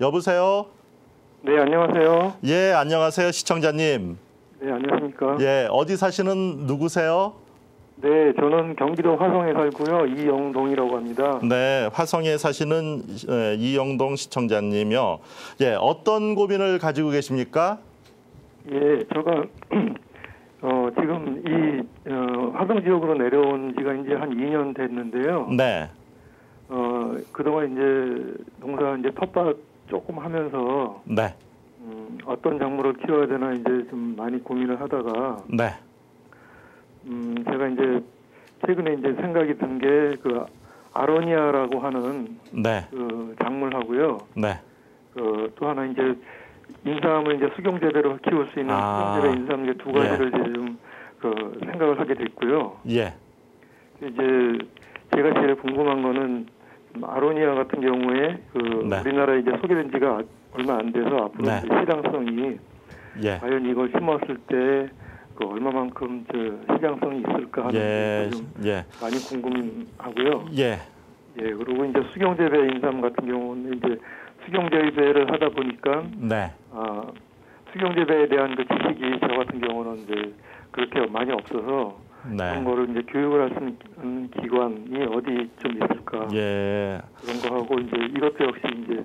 여보세요? 네, 안녕하세요. 예, 안녕하세요, 시청자님. 네, 안녕하십니까. 예, 어디 사시는 누구세요? 네, 저는 경기도 화성에 살고요. 이영동이라고 합니다. 네, 화성에 사시는 이영동 시청자님이요. 예, 어떤 고민을 가지고 계십니까? 예, 제가 지금 이 화성 지역으로 내려온 지가 이제 한 2년 됐는데요. 네. 그동안 이제 농사 이제 텃밭 조금 하면서 네. 어떤 작물을 키워야 되나 이제 좀 많이 고민을 하다가 네. 제가 이제 최근에 이제 생각이 든 게 그 아로니아라고 하는 네. 그 작물하고요. 네. 또 하나 이제 인삼을 이제 수경 재배로 키울 수 있는 수경 재배 인삼 이제 두 가지를 이제 좀 생각을 하게 됐고요. 예. 이제 제가 제일 궁금한 거는 아로니아 같은 경우에 네. 우리나라에 이제 소개된 지가 얼마 안 돼서 앞으로 네. 이제 시장성이 예. 과연 이걸 심었을 때 얼마만큼 시장성이 있을까 하는 게 좀 많이 궁금하고요. 예. 예, 그리고 이제 수경 재배 인삼 같은 경우는 이제 수경 재배를 하다 보니까 네. 수경 재배에 대한 그 지식이 저 같은 경우는 이제 그렇게 많이 없어서 네. 그런 거를 이제 교육을 할 수 있는 기관이 어디 좀 있을까 예. 그런 거 하고 이제 이것도 역시 이제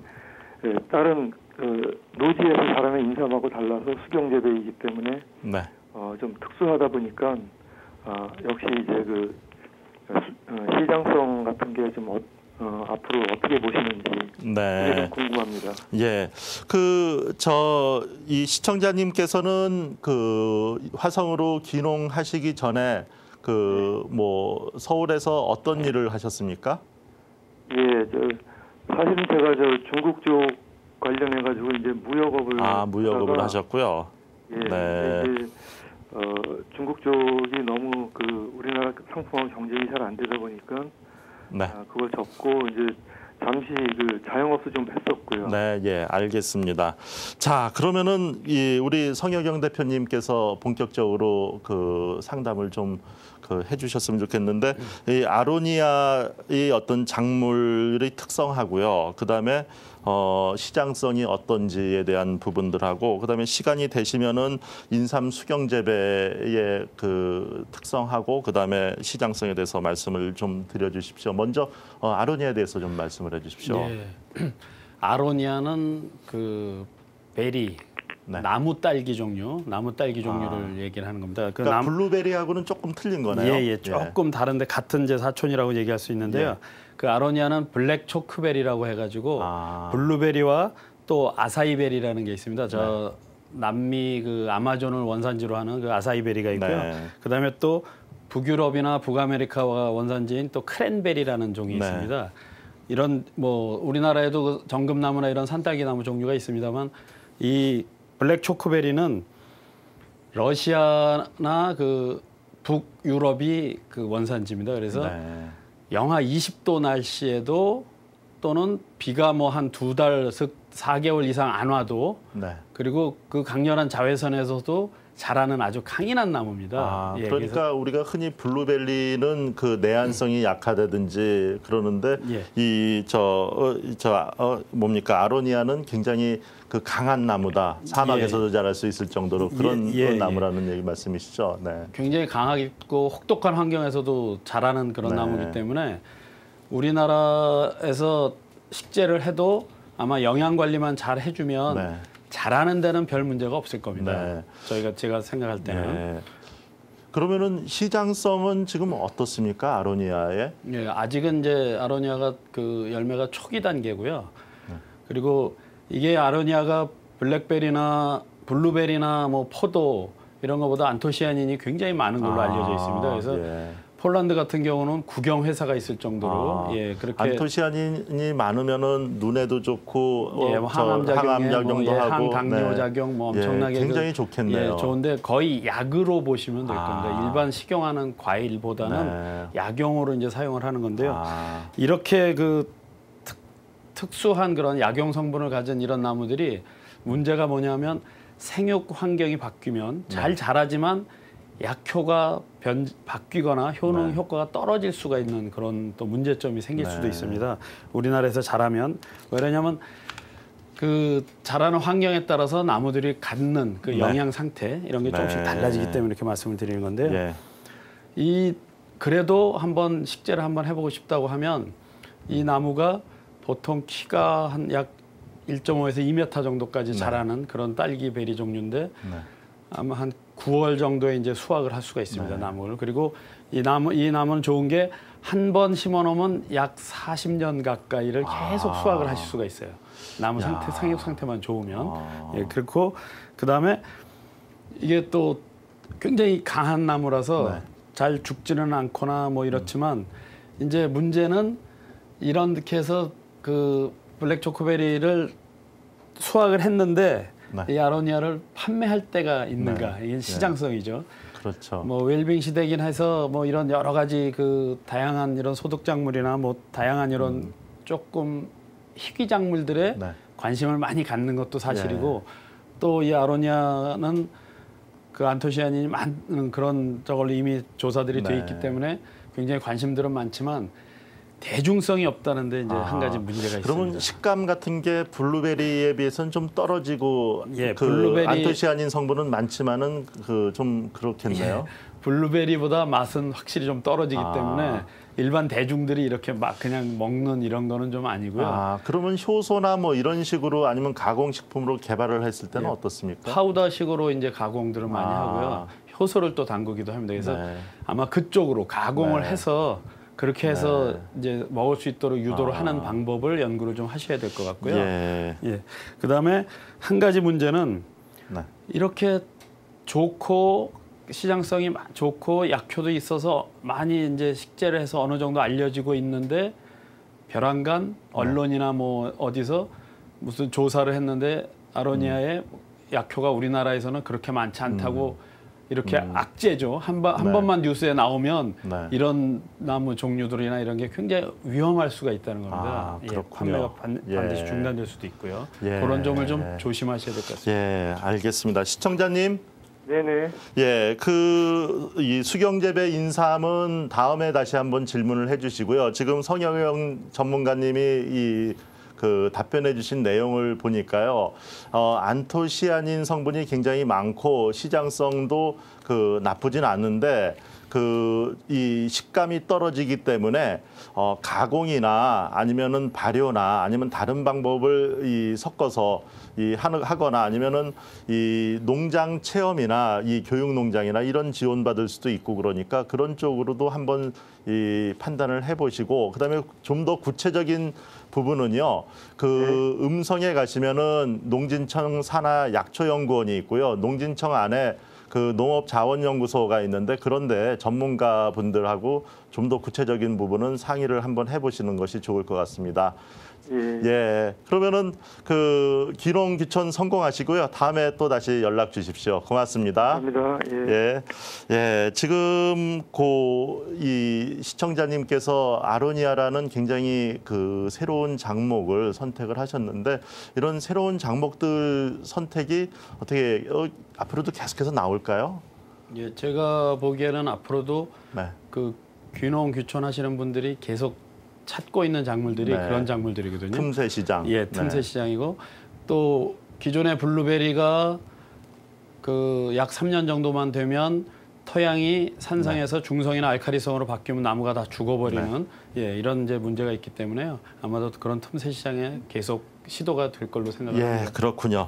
다른 노지에서 자라는 인삼하고 달라서 수경 재배이기 때문에 네. 좀 특수하다 보니까 역시 이제 시장성 같은 게 좀 앞으로 어떻게 보시는지 네. 좀 궁금합니다. 예. 이 시청자님께서는 화성으로 귀농하시기 전에 서울에서 어떤 일을 하셨습니까? 예, 사실은 제가 중국 쪽 관련해 가지고 이제 무역업을 무역업을 하셨고요. 예. 네. 이제 중국 쪽이 너무 우리나라 상품하고 경쟁이 잘 안 되다 보니까 네. 그걸 접고 이제 잠시 자영업도 좀 했었고요. 네, 예, 알겠습니다. 자, 그러면은 우리 성혁영 대표님께서 본격적으로 상담을 좀 해주셨으면 좋겠는데, 이 아로니아의 어떤 작물의 특성하고요, 그 다음에 시장성이 어떤지에 대한 부분들하고, 그 다음에 시간이 되시면은 인삼 수경 재배의 특성하고, 그 다음에 시장성에 대해서 말씀을 좀 드려주십시오. 먼저 아로니아에 대해서 좀 말씀을 해주십시오. 예. 아로니아는 베리. 네. 나무 딸기 종류를 얘기를 하는 겁니다. 그러니까 블루베리하고는 조금 틀린 거네요. 예, 조금 다른데 같은 제 사촌이라고 얘기할 수 있는데요. 예. 아로니아는 블랙 초크베리라고 해가지고 블루베리와 또 아사이베리라는 게 있습니다. 남미 아마존을 원산지로 하는 아사이베리가 있고요. 네. 그다음에 또 북유럽이나 북아메리카가 원산지인 또 크랜베리라는 종이 있습니다. 이런 우리나라에도 정금나무나 이런 산딸기 나무 종류가 있습니다만 이 블랙 초크베리는 러시아나 북유럽이 원산지입니다. 그래서 영하 20도 날씨에도 또는 비가 한 2달, 4개월 이상 안 와도 그리고 강렬한 자외선에서도 자라는 아주 강인한 나무입니다. 그러니까 우리가 흔히 블루베리는 내한성이 약하다든지 그러는데 아로니아는 굉장히 강한 나무다. 사막에서도 자랄 수 있을 정도로 그런 나무라는 얘기 말씀이시죠? 네. 굉장히 강하고 혹독한 환경에서도 자라는 그런 나무이기 때문에 우리나라에서 식재를 해도 아마 영양 관리만 잘 해주면 자라는 데는 별 문제가 없을 겁니다. 제가 생각할 때는. 그러면은 시장성은 지금 어떻습니까, 아로니아에? 예, 아직은 이제 아로니아가 열매가 초기 단계고요. 그리고 이게 아로니아가 블랙베리나 블루베리나 포도 이런 것보다 안토시아닌이 굉장히 많은 걸로 알려져 있습니다. 그래서 폴란드 같은 경우는 구경 회사가 있을 정도로 그렇게 안토시아닌이 많으면은 눈에도 좋고 항암 작용도 하고 항당뇨 작용 엄청나게 굉장히 좋겠네요. 좋은데 거의 약으로 보시면 될 겁니다. 일반 식용하는 과일보다는 약용으로 이제 사용을 하는 건데요. 이렇게 특수한 그런 약용 성분을 가진 이런 나무들이 문제가 뭐냐면 생육 환경이 바뀌면 잘 자라지만 약효가 바뀌거나 효능 효과가 떨어질 수가 있는 그런 또 문제점이 생길 수도 있습니다. 우리나라에서 자라면 왜냐하면 그 자라는 환경에 따라서 나무들이 갖는 그 네. 영양 상태 이런 게 조금씩 네. 달라지기 때문에 이렇게 말씀을 드리는 건데요. 예. 이 그래도 한번 식재를 한번 해보고 싶다고 하면 이 나무가 보통 키가 한 약 1.5에서 2m 정도까지 네. 자라는 그런 딸기 베리 종류인데 네. 아마 한 9월 정도에 이제 수확을 할 수가 있습니다. 네. 나무를. 그리고 이 나무는 좋은 게 한 번 심어 놓으면 약 40년 가까이를 계속 수확을 하실 수가 있어요. 나무 상태, 상육 상태만 좋으면. 예, 그렇고 그다음에 이게 또 굉장히 강한 나무라서 네. 잘 죽지는 않거나 뭐 이렇지만 이제 문제는 이렇게 해서 그 블랙 초코베리를 수확을 했는데 네. 이 아로니아를 판매할 때가 있는가? 이게 시장성이죠. 그렇죠. 뭐 웰빙 시대긴 해서 뭐 이런 여러 가지 그 다양한 이런 소득작물이나 뭐 다양한 이런 조금 희귀작물들에 네. 관심을 많이 갖는 것도 사실이고 또 이 아로니아는 그 안토시아닌이 많은 그런 저걸로 이미 조사들이 돼 네. 있기 때문에 굉장히 관심들은 많지만 대중성이 없다는 데 이제 한 가지 문제가 그러면 있습니다. 식감 같은 게 블루베리에 비해서는 좀 떨어지고 예, 그 블루베리- 안토시아닌 성분은 많지만은 그 좀 그렇겠네요. 블루베리보다 맛은 확실히 좀 떨어지기 아. 때문에 일반 대중들이 이렇게 막 그냥 먹는 이런 거는 좀 아니고요. 아, 그러면 효소나 뭐 이런 식으로 아니면 가공식품으로 개발을 했을 때는 예. 어떻습니까? 파우더식으로 이제 가공들을 많이 아. 하고요. 효소를 또 담그기도 합니다. 그래서 네. 아마 그쪽으로 가공을 네. 해서 그렇게 해서 네. 이제 먹을 수 있도록 유도를 아. 하는 방법을 연구를 좀 하셔야 될 것 같고요. 예. 예. 그다음에 한 가지 문제는 네. 이렇게 좋고 시장성이 좋고 약효도 있어서 많이 이제 식재를 해서 어느 정도 알려지고 있는데 벼랑간 언론이나 뭐 어디서 무슨 조사를 했는데 아로니아의 약효가 우리나라에서는 그렇게 많지 않다고 이렇게 악재죠. 한 네. 번만 뉴스에 나오면 네. 이런 나무 종류들이나 이런 게 굉장히 위험할 수가 있다는 겁니다. 아, 예, 그렇군요. 판매가 예. 반드시 중단될 수도 있고요. 예. 그런 점을 좀 조심하셔야 될 것 같습니다. 예, 알겠습니다. 시청자님, 네네. 예, 이 수경재배 인삼은 다음에 다시 한번 질문을 해주시고요. 지금 성영영 전문가님이 그 답변해 주신 내용을 보니까요. 안토시아닌 성분이 굉장히 많고 시장성도 그 나쁘진 않은데 이 식감이 떨어지기 때문에 가공이나 아니면은 발효나 아니면 다른 방법을 섞어서 하거나 아니면은 이 농장 체험이나 이 교육 농장이나 이런 지원 받을 수도 있고 그러니까 그런 쪽으로도 한번 이 판단을 해보시고 그다음에 좀 더 구체적인 부분은요. 그 음성에 가시면은 농진청 산하 약초연구원이 있고요. 농진청 안에 그 농업자원연구소가 있는데 그런데 전문가분들하고 좀 더 구체적인 부분은 상의를 한번 해보시는 것이 좋을 것 같습니다. 예. 예, 그러면은 그 귀농귀촌 성공하시고요. 다음에 또 다시 연락 주십시오. 고맙습니다. 감사합니다. 예. 예, 예, 지금 이 시청자님께서 아로니아라는 굉장히 그 새로운 작목을 선택을 하셨는데 이런 새로운 작목들 선택이 어떻게 앞으로도 계속해서 나올까요? 예, 제가 보기에는 앞으로도 네. 그 귀농 귀촌하시는 분들이 계속 찾고 있는 작물들이 네. 그런 작물들이거든요. 틈새 시장. 예, 틈새 네. 시장이고 또 기존의 블루베리가 그 약 3년 정도만 되면 토양이 산성에서 중성이나 알카리성으로 바뀌면 나무가 다 죽어버리는 예, 이런 이제 문제가 있기 때문에요. 아마도 그런 틈새 시장에 계속 시도가 될 걸로 생각합니다. 예, 그렇군요.